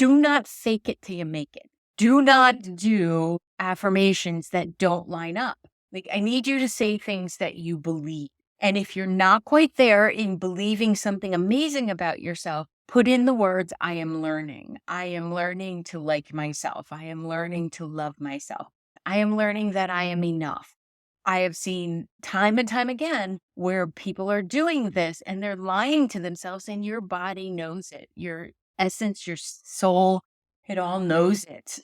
Do not fake it till you make it. Do not do affirmations that don't line up. Like, I need you to say things that you believe. And if you're not quite there in believing something amazing about yourself, put in the words, I am learning. I am learning to like myself. I am learning to love myself. I am learning that I am enough. I have seen time and time again where people are doing this and they're lying to themselves, and your body knows it. Your essence, your soul, it all knows it.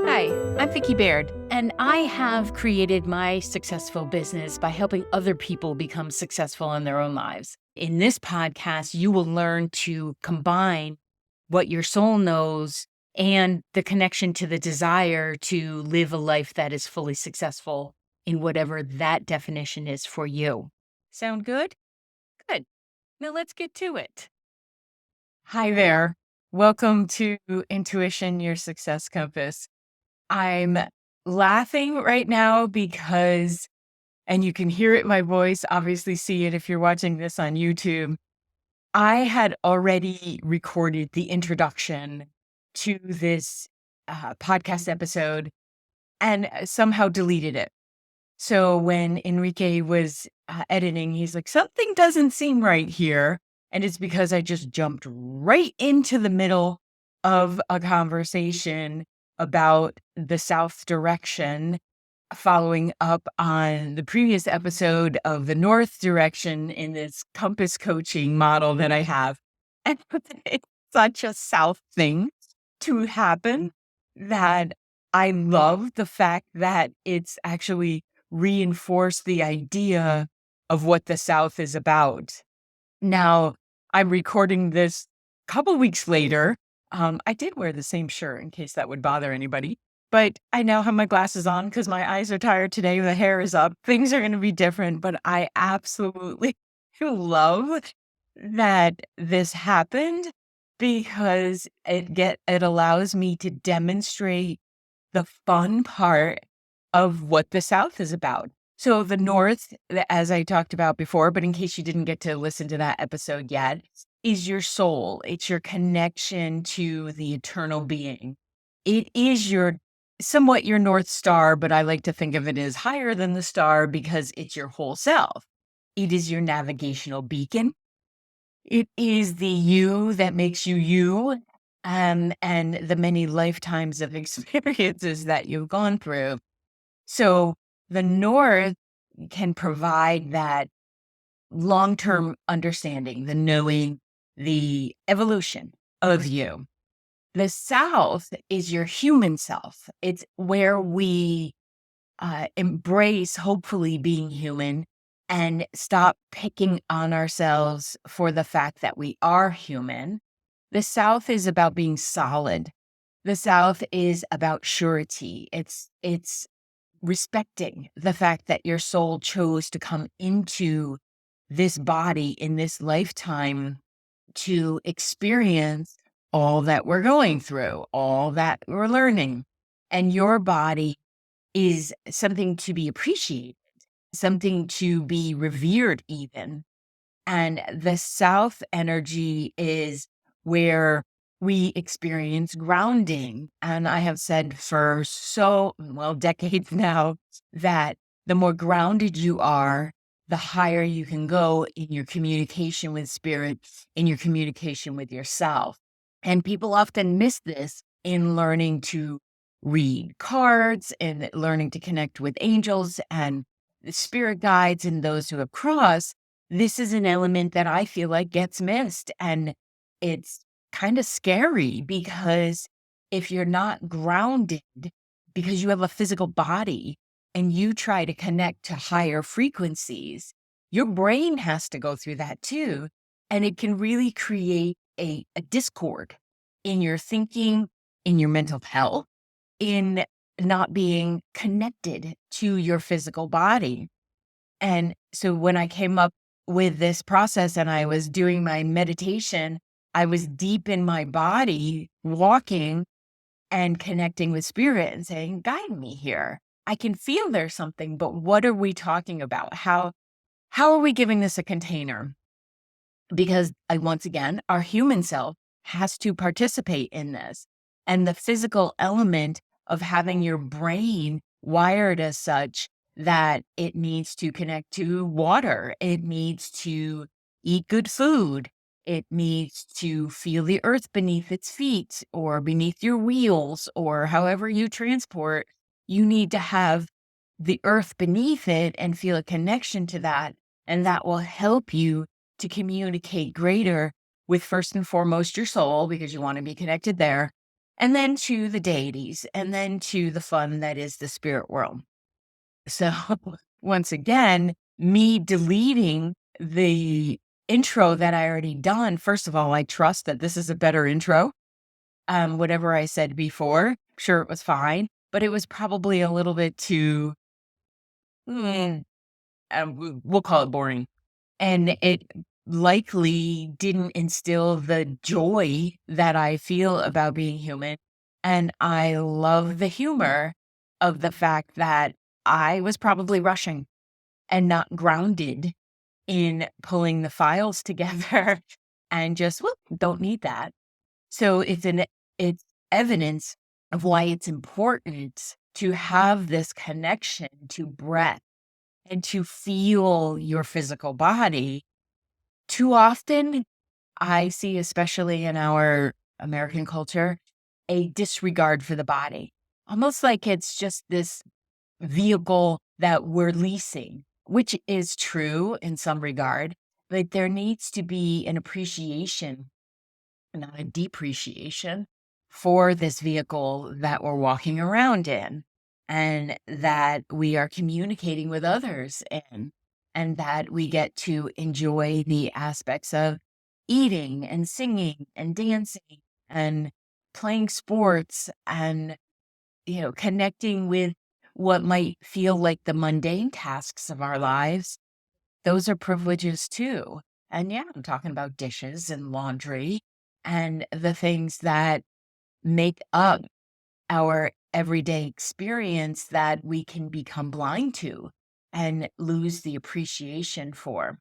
Hi, I'm Vicki Baird, and I have created my successful business by helping other people become successful in their own lives. In this podcast, you will learn to combine what your soul knows and the connection to the desire to live a life that is fully successful in whatever that definition is for you. Sound good? Good. Now let's get to it. Hi there. Welcome to Intuition, Your Success Compass. I'm laughing right now because, and you can hear it in my voice, obviously see it if you're watching this on YouTube. I had already recorded the introduction to this podcast episode and somehow deleted it. So when Enrique was editing, he's like, something doesn't seem right here. And it's because I just jumped right into the middle of a conversation about the South direction, following up on the previous episode of the North direction in this compass coaching model that I have. And it's such a South thing to happen that I love the fact that it's actually reinforced the idea of what the South is about. Now, I'm recording this a couple weeks later. I did wear the same shirt in case that would bother anybody, but I now have my glasses on because my eyes are tired today. The hair is up. Things are going to be different, but I absolutely love that this happened because it allows me to demonstrate the fun part of what the South is about. So the North, as I talked about before, but in case you didn't get to listen to that episode yet, is your soul. It's your connection to the eternal being. It is somewhat your North Star, but I like to think of it as higher than the star because it's your whole self. It is your navigational beacon. It is the you that makes you you, and the many lifetimes of experiences that you've gone through. So the North can provide that long-term understanding, the knowing, the evolution of you. The South is your human self. It's where we embrace, hopefully, being human and stop picking on ourselves for the fact that we are human. The South is about being solid. The South is about surety. It's respecting the fact that your soul chose to come into this body in this lifetime to experience all that we're going through, all that we're learning. And your body is something to be appreciated, something to be revered even. And the South energy is where we experience grounding. And I have said for decades now, that the more grounded you are, the higher you can go in your communication with spirit, in your communication with yourself. And people often miss this in learning to read cards and learning to connect with angels and the spirit guides and those who have crossed. This is an element that I feel like gets missed. And it's kind of scary because if you're not grounded, because you have a physical body and you try to connect to higher frequencies, your brain has to go through that too. And it can really create a discord in your thinking, in your mental health, in not being connected to your physical body. And so when I came up with this process and I was doing my meditation, I was deep in my body, walking and connecting with spirit and saying, guide me here. I can feel there's something, but what are we talking about? How are we giving this a container? because once again, our human self has to participate in this. And the physical element of having your brain wired as such that it needs to connect to water, it needs to eat good food, it needs to feel the earth beneath its feet or beneath your wheels or however you transport. You need to have the earth beneath it and feel a connection to that. And that will help you to communicate greater with first and foremost your soul, because you want to be connected there, and then to the deities, and then to the fun that is the spirit world. So, once again, me deleting the intro that I already done, first of all, I trust that this is a better intro. Whatever I said before, sure, it was fine, but it was probably a little bit too, mm, we'll call it boring. And it likely didn't instill the joy that I feel about being human. And I love the humor of the fact that I was probably rushing and not grounded in pulling the files together and just, whoop, don't need that. So it's evidence of why it's important to have this connection to breath and to feel your physical body. Too often, I see, especially in our American culture, a disregard for the body, almost like it's just this vehicle that we're leasing, which is true in some regard, but there needs to be an appreciation, not a depreciation, for this vehicle that we're walking around in and that we are communicating with others in, and that we get to enjoy the aspects of eating and singing and dancing and playing sports and, connecting with what might feel like the mundane tasks of our lives. Those are privileges too. And yeah, I'm talking about dishes and laundry and the things that make up our everyday experience that we can become blind to and lose the appreciation for.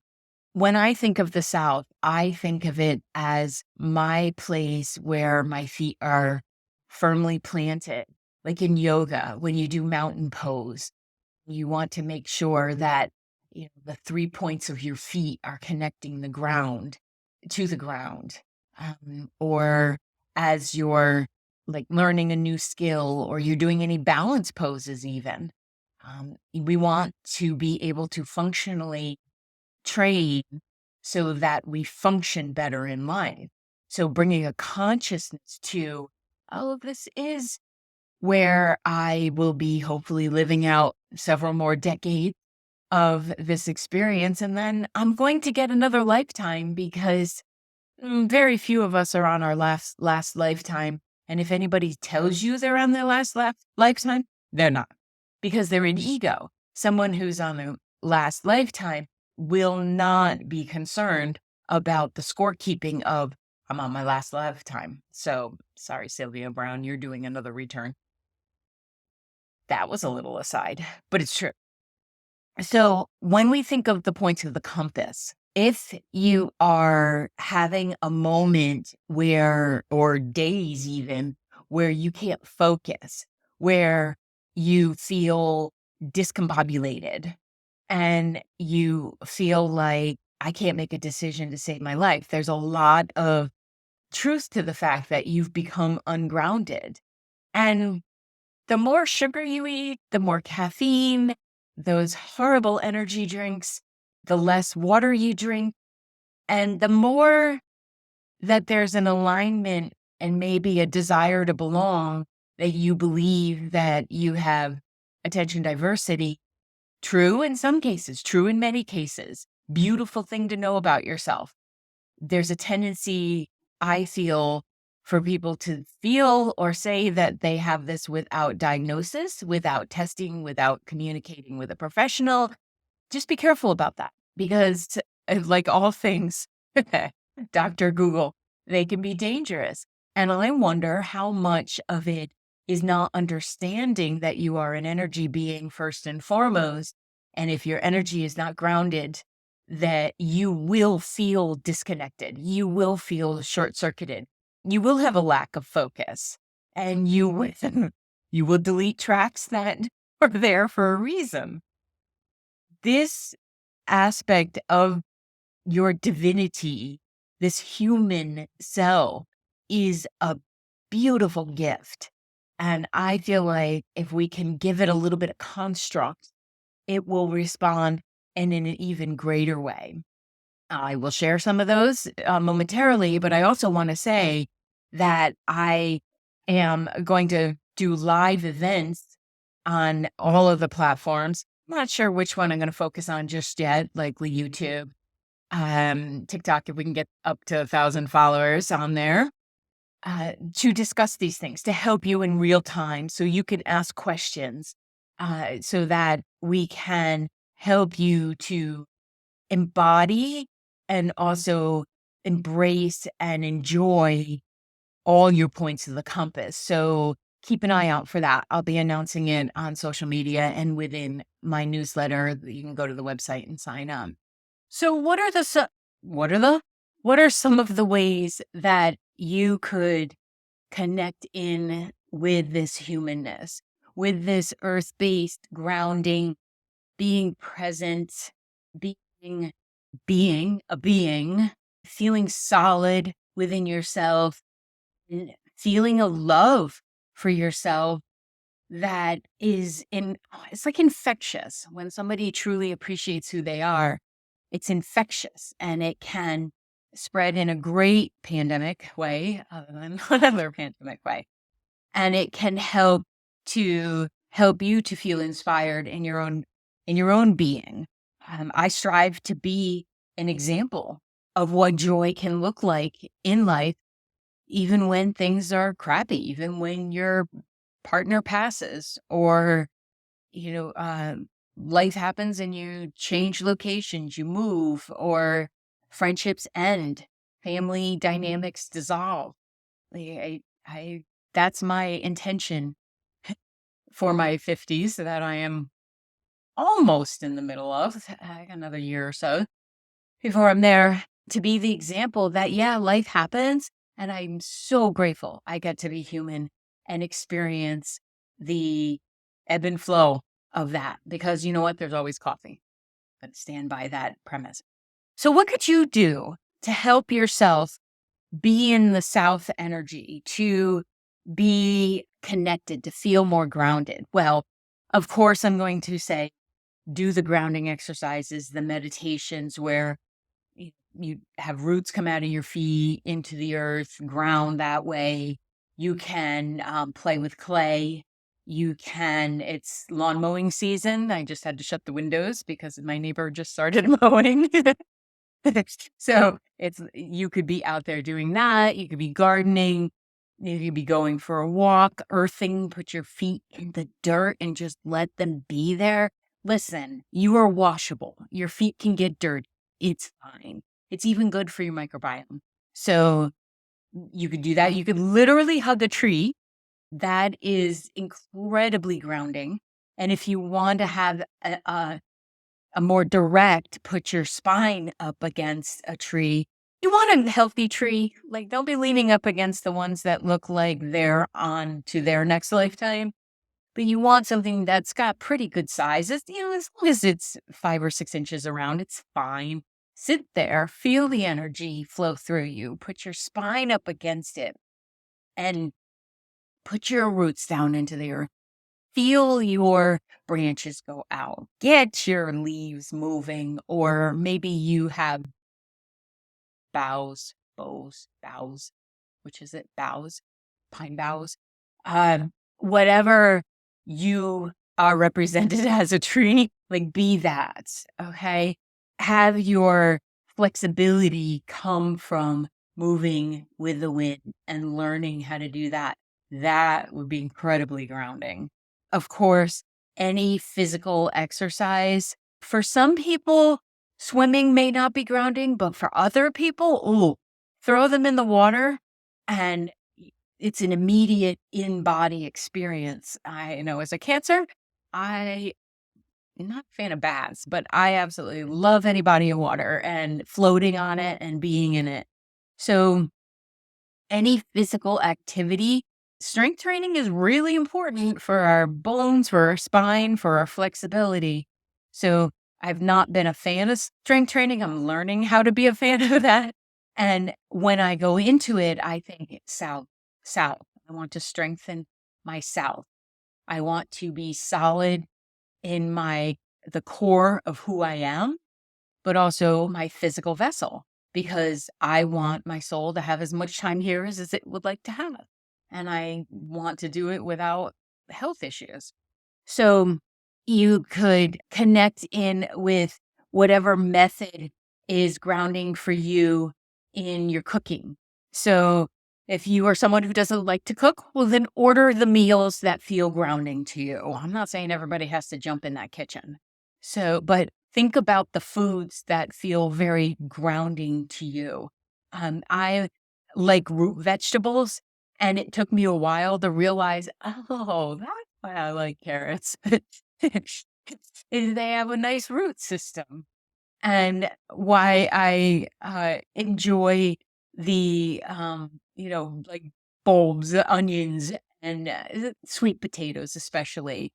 When I think of the South, I think of it as my place where my feet are firmly planted, like in yoga, when you do mountain pose. You want to make sure that the 3 points of your feet are connecting the ground to the ground. Or as you're like learning a new skill or you're doing any balance poses even, we want to be able to functionally train so that we function better in life. So bringing a consciousness to, oh, this is where I will be hopefully living out several more decades of this experience. And then I'm going to get another lifetime because very few of us are on our last lifetime. And if anybody tells you they're on their lifetime, they're not, because they're in ego. Someone who's on their last lifetime will not be concerned about the scorekeeping of, I'm on my last lifetime. So sorry, Sylvia Brown, you're doing another return. That was a little aside, but it's true. So when we think of the points of the compass, if you are having a moment where, or days even, where you can't focus, where you feel discombobulated and you feel like, I can't make a decision to save my life, there's a lot of truth to the fact that you've become ungrounded. And the more sugar you eat, the more caffeine, those horrible energy drinks, the less water you drink, and the more that there's an alignment and maybe a desire to belong, that you believe that you have attention diversity. True in some cases, true in many cases. Beautiful thing to know about yourself. There's a tendency, I feel, for people to feel or say that they have this without diagnosis, without testing, without communicating with a professional. Just be careful about that, because like all things, Dr. Google, they can be dangerous. And I wonder how much of it is not understanding that you are an energy being first and foremost. And if your energy is not grounded, that you will feel disconnected. You will feel short circuited. You will have a lack of focus, and you will, you will delete tracks that are there for a reason. This aspect of your divinity, this human self, is a beautiful gift. And I feel like if we can give it a little bit of construct, it will respond in an even greater way. I will share some of those momentarily, but I also want to say that I am going to do live events on all of the platforms. I'm not sure which one I'm going to focus on just yet, likely YouTube, TikTok, if we can get up to 1,000 followers on there, to discuss these things, to help you in real time so you can ask questions, so that we can help you to embody and also embrace and enjoy all your points of the compass. So keep an eye out for that. I'll be announcing it on social media and within my newsletter. You can go to the website and sign up. So what are some of the ways that you could connect in with this humanness, with this earth-based grounding, being present, being a being, feeling solid within yourself, and feeling a love for yourself that is it's like infectious. When somebody truly appreciates who they are, it's infectious and it can spread in a great pandemic way, other than another pandemic way. And it can help you to feel inspired in your own being. I strive to be an example of what joy can look like in life, even when things are crappy, even when your partner passes, or you know, life happens and you change locations, you move, or friendships end, family dynamics dissolve. I that's my intention for my 50s that I am almost in the middle of. I got another year or so before I'm there, to be the example that, yeah, life happens. And I'm so grateful I get to be human and experience the ebb and flow of that, because you know what? There's always coffee. But stand by that premise. So, what could you do to help yourself be in the South energy, to be connected, to feel more grounded? Well, of course, I'm going to say do the grounding exercises, the meditations where you have roots come out of your feet into the earth, ground that way. You can play with clay. You can, it's lawn mowing season. I just had to shut the windows because my neighbor just started mowing. So you could be out there doing that. You could be gardening. You could be going for a walk, earthing, put your feet in the dirt and just let them be there. Listen, you are washable. Your feet can get dirty. It's fine. It's even good for your microbiome. So you could do that. You could literally hug a tree. That is incredibly grounding. And if you want to have a more direct, put your spine up against a tree. You want a healthy tree. Like, don't be leaning up against the ones that look like they're on to their next lifetime. But you want something that's got pretty good sizes. You know, as long as it's 5 or 6 inches around, it's fine. Sit there, feel the energy flow through you. Put your spine up against it and put your roots down into the earth. Feel your branches go out. Get your leaves moving, or maybe you have boughs, which is it? Boughs, pine boughs. Whatever you are represented as a tree, like be that, okay? Have your flexibility come from moving with the wind and learning how to do that. That would be incredibly grounding. Of course, any physical exercise. For some people, swimming may not be grounding, but for other people, ooh, throw them in the water and it's an immediate in-body experience. I know as a Cancer, I not a fan of baths, but I absolutely love any body of water and floating on it and being in it. So any physical activity, strength training is really important for our bones, for our spine, for our flexibility. So I've not been a fan of strength training. I'm learning how to be a fan of that. And when I go into it, I think it's south. I want to strengthen my south. I want to be solid in the core of who I am, but also my physical vessel, because I want my soul to have as much time here as it would like to have. And I want to do it without health issues. So you could connect in with whatever method is grounding for you in your cooking. So if you are someone who doesn't like to cook, well, then order the meals that feel grounding to you. I'm not saying everybody has to jump in that kitchen. So, but think about the foods that feel very grounding to you. I like root vegetables, and it took me a while to realize, oh, that's why I like carrots. Is they have a nice root system, and why I enjoy the like bulbs, onions, and sweet potatoes, especially.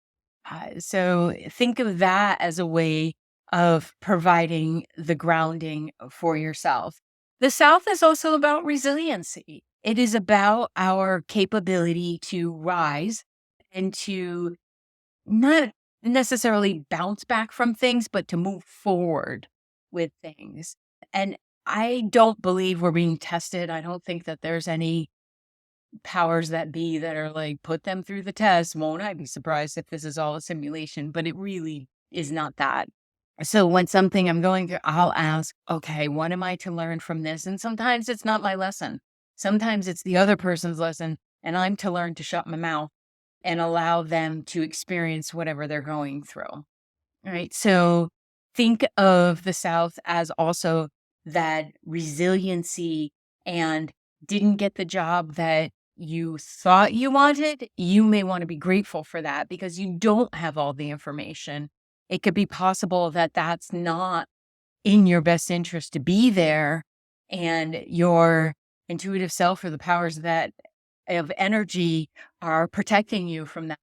So think of that as a way of providing the grounding for yourself. The South is also about resiliency. It is about our capability to rise and to not necessarily bounce back from things, but to move forward with things. And I don't believe we're being tested. I don't think that there's any powers that be that are like, put them through the test. Won't I be surprised if this is all a simulation? But it really is not that. So when something I'm going through, I'll ask, okay, what am I to learn from this? And sometimes it's not my lesson. Sometimes it's the other person's lesson, and I'm to learn to shut my mouth and allow them to experience whatever they're going through. All right. So think of the South as also that resiliency, and didn't get the job that you thought you wanted. You may want to be grateful for that because you don't have all the information. It could be possible that that's not in your best interest to be there, and your intuitive self or the powers that of energy are protecting you from that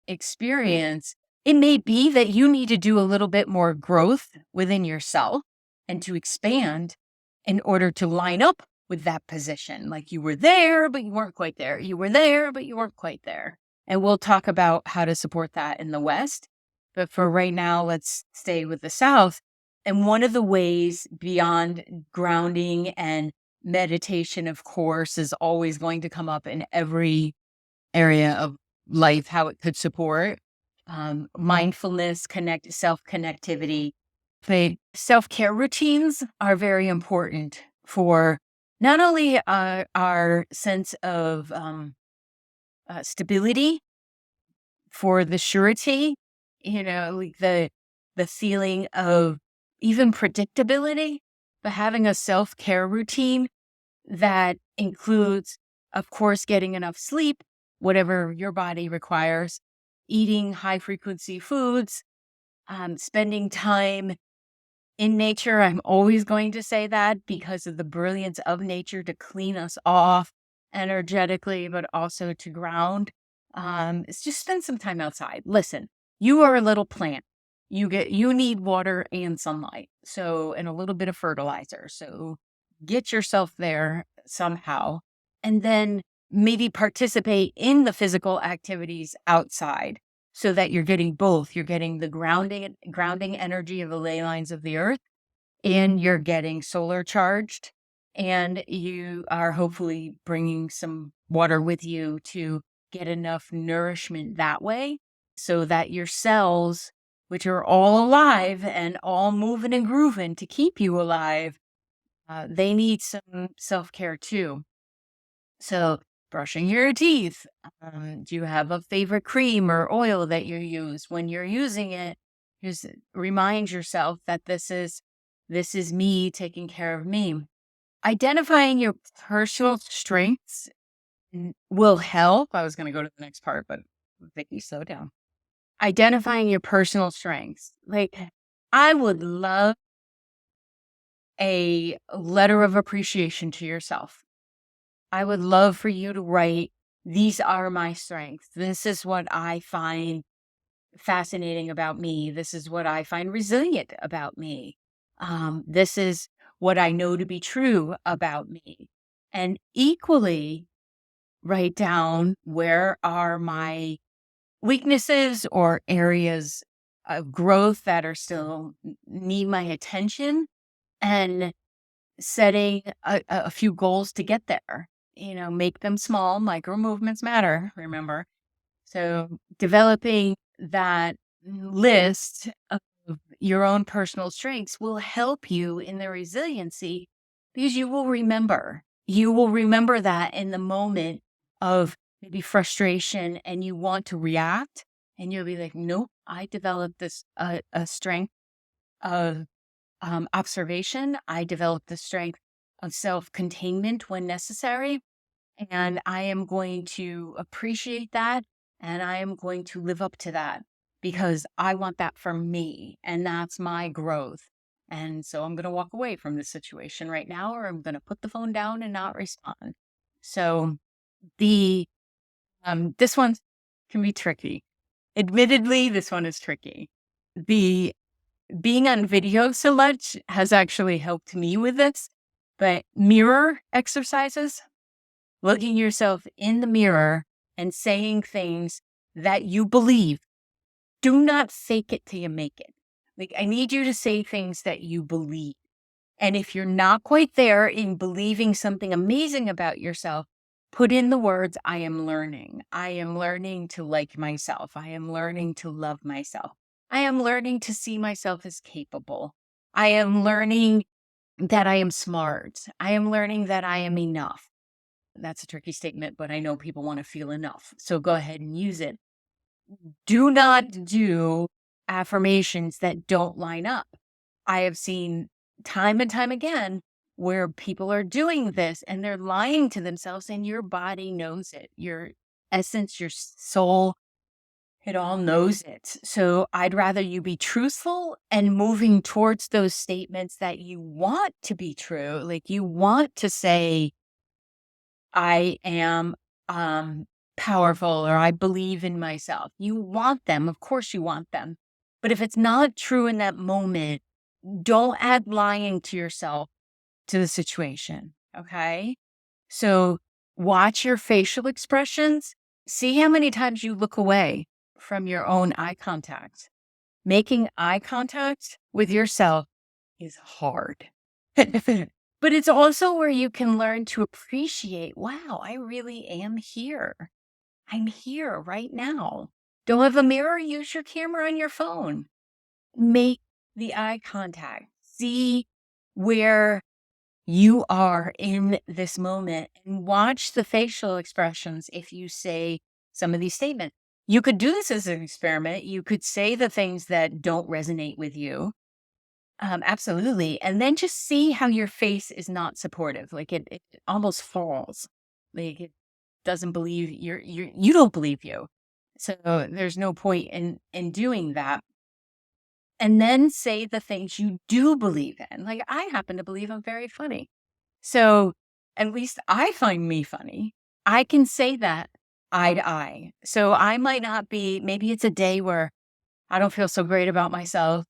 experience. It may be that you need to do a little bit more growth within yourself and to expand in order to line up with that position. Like you were there, but you weren't quite there. You were there, but you weren't quite there. And we'll talk about how to support that in the West. But for right now, let's stay with the South. And one of the ways beyond grounding and meditation, of course, is always going to come up in every area of life, how it could support mindfulness, self connectivity. Self care routines are very important for not only our sense of stability, for the surety, like the feeling of even predictability, but having a self care routine that includes, of course, getting enough sleep, whatever your body requires, eating high frequency foods, spending time in nature. I'm always going to say that because of the brilliance of nature to clean us off energetically, but also to ground. It's just spend some time outside. Listen, you are a little plant. You need water and sunlight. So, and a little bit of fertilizer. So get yourself there somehow. And then maybe participate in the physical activities outside so that you're getting both. You're getting the grounding energy of the ley lines of the earth, and you're getting solar charged, and you are hopefully bringing some water with you to get enough nourishment that way so that your cells, which are all alive and all moving and grooving to keep you alive, they need some self-care too. So brushing your teeth. Do you have a favorite cream or oil that you use? When you're using it, just remind yourself that this is me taking care of me. Identifying your personal strengths will help. I was going to go to the next part, but Vicky, slow down. identifying your personal strengths. Like, I would love a letter of appreciation to yourself. I would love for you to write, these are my strengths. This is what I find fascinating about me. This is what I find resilient about me. This is what I know to be true about me. And equally, write down where are my weaknesses or areas of growth that are still need my attention, and setting a few goals to get there. Make them small. Micro movements matter, remember. So developing that list of your own personal strengths will help you in the resiliency, because you will remember. You will remember that in the moment of maybe frustration and you want to react, and you'll be like, nope, I developed this a strength of observation. I developed the strength of self-containment when necessary. And I am going to appreciate that. And I am going to live up to that because I want that for me. And that's my growth. And so I'm going to walk away from this situation right now, or I'm going to put the phone down and not respond. So the this one can be tricky. Admittedly, this one is tricky. The being on video so much has actually helped me with this, but mirror exercises, looking yourself in the mirror and saying things that you believe. Do not fake it till you make it. Like, I need you to say things that you believe. And if you're not quite there in believing something amazing about yourself, put in the words, I am learning. I am learning to like myself. I am learning to love myself. I am learning to see myself as capable. I am learning that I am smart. I am learning that I am enough. That's a tricky statement, but I know people want to feel enough. So go ahead and use it. Do not do affirmations that don't line up. I have seen time and time again where people are doing this and they're lying to themselves, and your body knows it. Your essence, your soul, it all knows it. So I'd rather you be truthful and moving towards those statements that you want to be true. Like, you want to say, I am powerful, or I believe in myself. You want them. Of course you want them. But if it's not true in that moment, don't add lying to yourself to the situation. Okay. So watch your facial expressions. See how many times you look away from your own eye contact. Making eye contact with yourself is hard. But it's also where you can learn to appreciate, wow, I really am here. I'm here right now. Don't have a mirror, use your camera on your phone. Make the eye contact. See where you are in this moment and watch the facial expressions if you say some of these statements. You could do this as an experiment. You could say the things that don't resonate with you. Absolutely. And then just see how your face is not supportive. Like, it almost falls. Like, it doesn't believe you don't believe you. So there's no point in doing that. And then say the things you do believe in. Like, I happen to believe I'm very funny. So at least I find me funny. I can say that eye to eye. So I might not be, maybe it's a day where I don't feel so great about myself.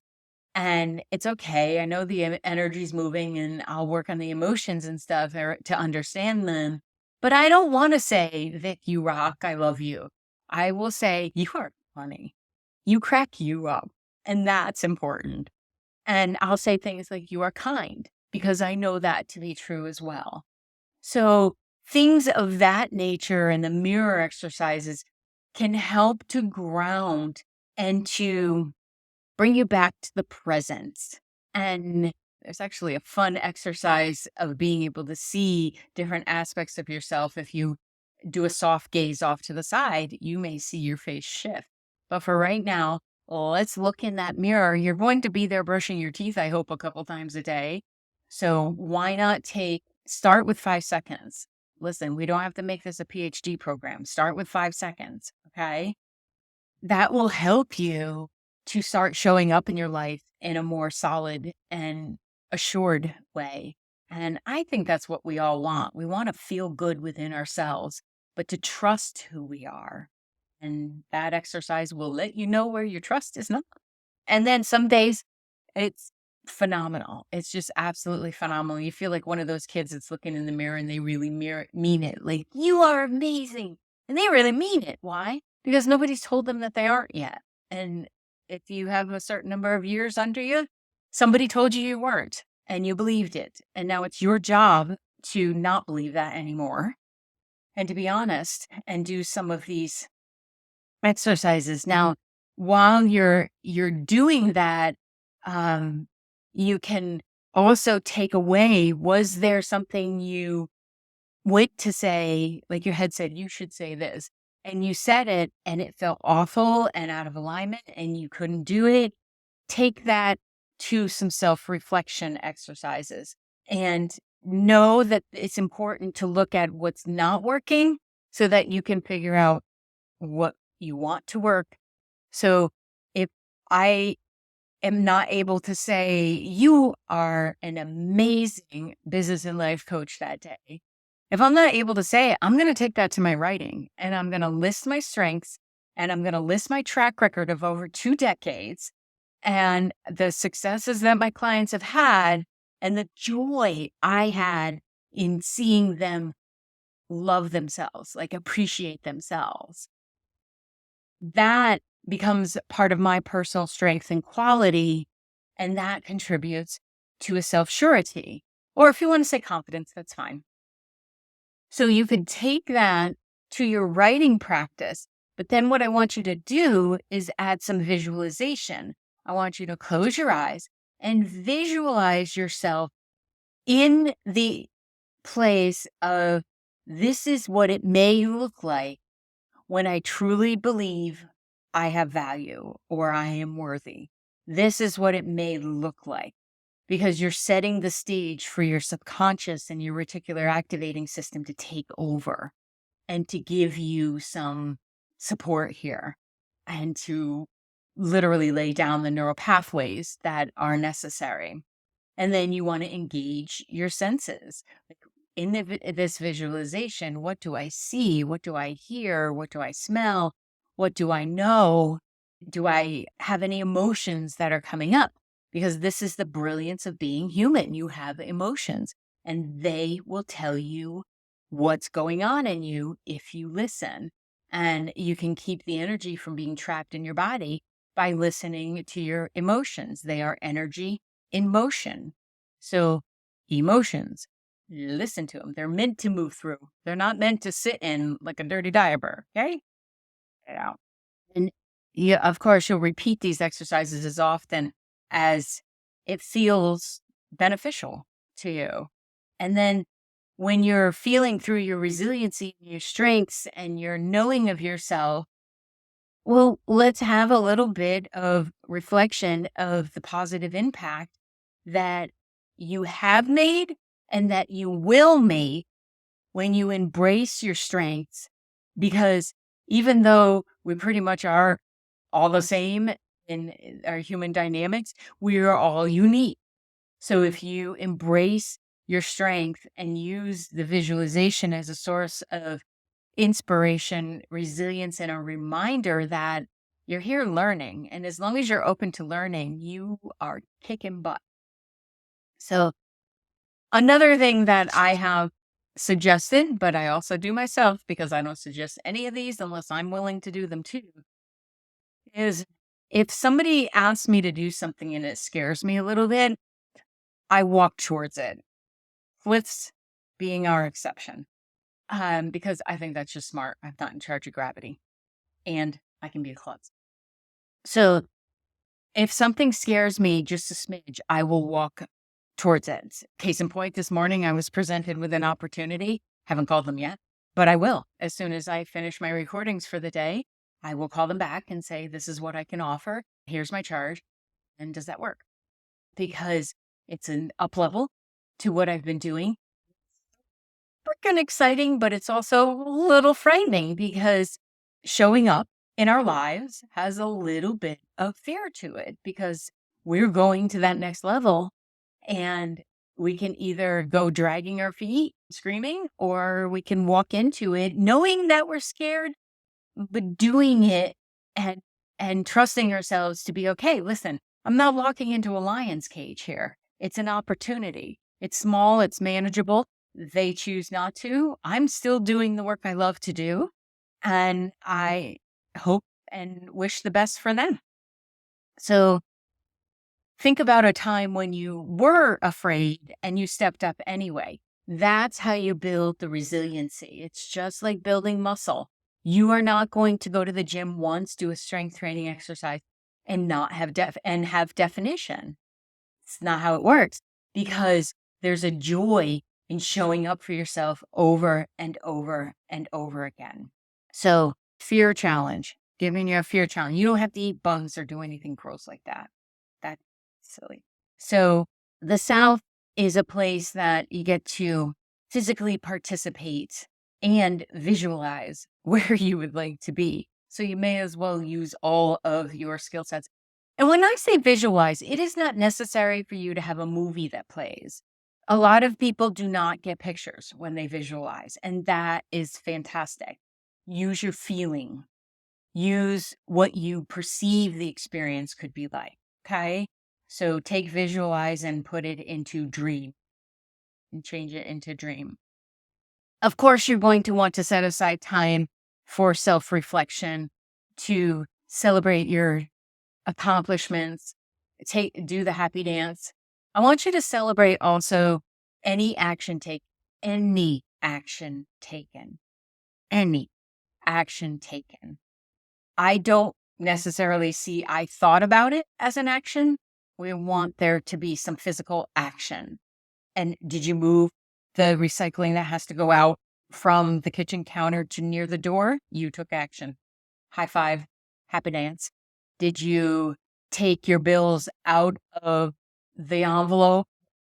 And it's okay. I know the energy's moving, and I'll work on the emotions and stuff to understand them. But I don't want to say, Vic, you rock. I love you. I will say, you are funny. You crack you up. And that's important. And I'll say things like, you are kind, because I know that to be true as well. So things of that nature and the mirror exercises can help to ground and to bring you back to the present. And there's actually a fun exercise of being able to see different aspects of yourself. If you do a soft gaze off to the side, you may see your face shift. But for right now, let's look in that mirror. You're going to be there brushing your teeth, I hope, a couple times a day. So why not start with 5 seconds? Listen, we don't have to make this a PhD program. Start with 5 seconds. Okay. that will help you to start showing up in your life in a more solid and assured way. And I think that's what we all want. We want to feel good within ourselves, but to trust who we are. And that exercise will let you know where your trust is not. And then some days it's phenomenal. It's just absolutely phenomenal. You feel like one of those kids that's looking in the mirror and they really mean it. Like, you are amazing. And they really mean it. Why? Because nobody's told them that they aren't yet. And if you have a certain number of years under you, somebody told you you weren't and you believed it. And now it's your job to not believe that anymore and to be honest and do some of these exercises. Now, while you're doing that, um, you can also take away, was there something you went to say, like your head said, you should say this, and you said it and it felt awful and out of alignment and you couldn't do it? Take that to some self-reflection exercises and know that it's important to look at what's not working so that you can figure out what you want to work. So if I am not able to say, you are an amazing business and life coach that day, if I'm not able to say it, I'm going to take that to my writing and I'm going to list my strengths and I'm going to list my track record of over 2 decades and the successes that my clients have had and the joy I had in seeing them love themselves, like appreciate themselves. That becomes part of my personal strength and quality, and that contributes to a self-surety. Or if you want to say confidence, that's fine. So you could take that to your writing practice, but then what I want you to do is add some visualization. I want you to close your eyes and visualize yourself in the place of, this is what it may look like when I truly believe I have value or I am worthy. This is what it may look like, because you're setting the stage for your subconscious and your reticular activating system to take over and to give you some support here and to literally lay down the neural pathways that are necessary. And then you want to engage your senses. Like, in this visualization, what do I see? What do I hear? What do I smell? What do I know? Do I have any emotions that are coming up? Because this is the brilliance of being human. You have emotions and they will tell you what's going on in you if you listen. And you can keep the energy from being trapped in your body by listening to your emotions. They are energy in motion. So emotions, listen to them. They're meant to move through. They're not meant to sit in like a dirty diaper. Okay. Yeah. And yeah, of course, you'll repeat these exercises as often as it feels beneficial to you. And then when you're feeling through your resiliency, your strengths, and your knowing of yourself, well, let's have a little bit of reflection of the positive impact that you have made and that you will make when you embrace your strengths. Because even though we pretty much are all the same in our human dynamics, we are all unique. So if you embrace your strength and use the visualization as a source of inspiration, resilience, and a reminder that you're here learning. And as long as you're open to learning, you are kicking butt. So another thing that I have suggested, but I also do myself because I don't suggest any of these unless I'm willing to do them too, is if somebody asks me to do something and it scares me a little bit, I walk towards it. Cliffs being our exception. Because I think that's just smart. I'm not in charge of gravity and I can be a klutz. So if something scares me just a smidge, I will walk towards it. Case in point, this morning I was presented with an opportunity. Haven't called them yet, but I will. As soon as I finish my recordings for the day, I will call them back and say, this is what I can offer. Here's my charge. And does that work? Because it's an up level to what I've been doing. Freaking exciting, but it's also a little frightening because showing up in our lives has a little bit of fear to it because we're going to that next level, and we can either go dragging our feet, screaming, or we can walk into it knowing that we're scared, but doing it and trusting ourselves to be okay. Listen, I'm not walking into a lion's cage here. It's an opportunity. It's small, it's manageable. They choose not to. I'm still doing the work I love to do, and I hope and wish the best for them. So think about a time when you were afraid and you stepped up anyway. That's how you build the resiliency. It's just like building muscle. You are not going to go to the gym once, do a strength training exercise, and not have have definition. It's not how it works, because there's a joy in showing up for yourself over and over and over again. So, fear challenge, giving you a fear challenge. You don't have to eat bugs or do anything gross like that. That's silly. So, the South is a place that you get to physically participate and visualize where you would like to be. So, you may as well use all of your skill sets. And when I say visualize, it is not necessary for you to have a movie that plays. A lot of people do not get pictures when they visualize, and that is fantastic. Use your feeling. Use what you perceive the experience could be like, okay? So take visualize and put it into dream and change it into dream. Of course, you're going to want to set aside time for self-reflection, to celebrate your accomplishments, do the happy dance. I want you to celebrate also any action taken, any action taken, any action taken. I don't necessarily see I thought about it as an action. We want there to be some physical action. And did you move the recycling that has to go out from the kitchen counter to near the door? You took action. High five, happy dance. Did you take your bills out of the envelope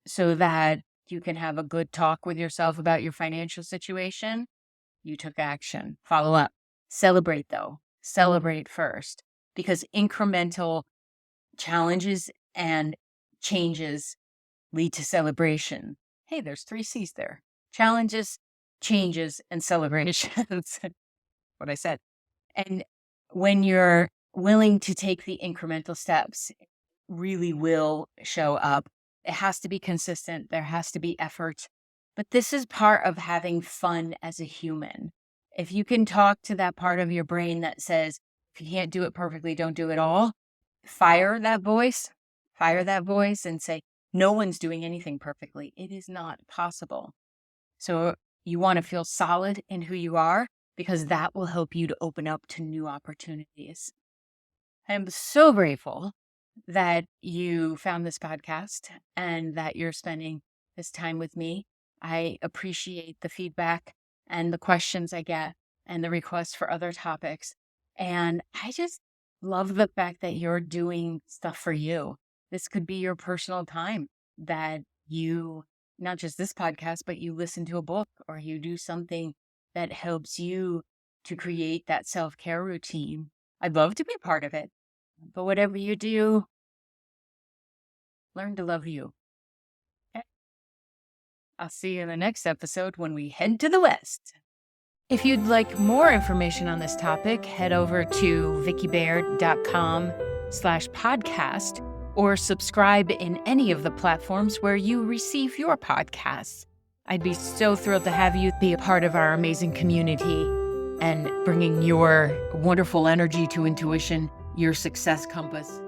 so that you can have a good talk with yourself about your financial situation? You took action. Follow up. Celebrate, though. Celebrate first, because incremental challenges and changes lead to celebration. Hey, there's 3 C's there. Challenges, changes, and celebrations. What I said. And when you're willing to take the incremental steps, it really will show up. It has to be consistent. There has to be effort. But this is part of having fun as a human. If you can talk to that part of your brain that says, if you can't do it perfectly, don't do it all, fire that voice and say, no one's doing anything perfectly. It is not possible. So you want to feel solid in who you are, because that will help you to open up to new opportunities. I'm so grateful that you found this podcast and that you're spending this time with me. I appreciate the feedback and the questions I get and the requests for other topics. And I just love the fact that you're doing stuff for you. This could be your personal time that you, not just this podcast, but you listen to a book or you do something that helps you to create that self-care routine. I'd love to be part of it. But whatever you do, learn to love you. Okay? I'll see you in the next episode when we head to the West. If you'd like more information on this topic, head over to vickibaird.com/podcast or subscribe in any of the platforms where you receive your podcasts. I'd be so thrilled to have you be a part of our amazing community and bringing your wonderful energy to intuition, your success compass.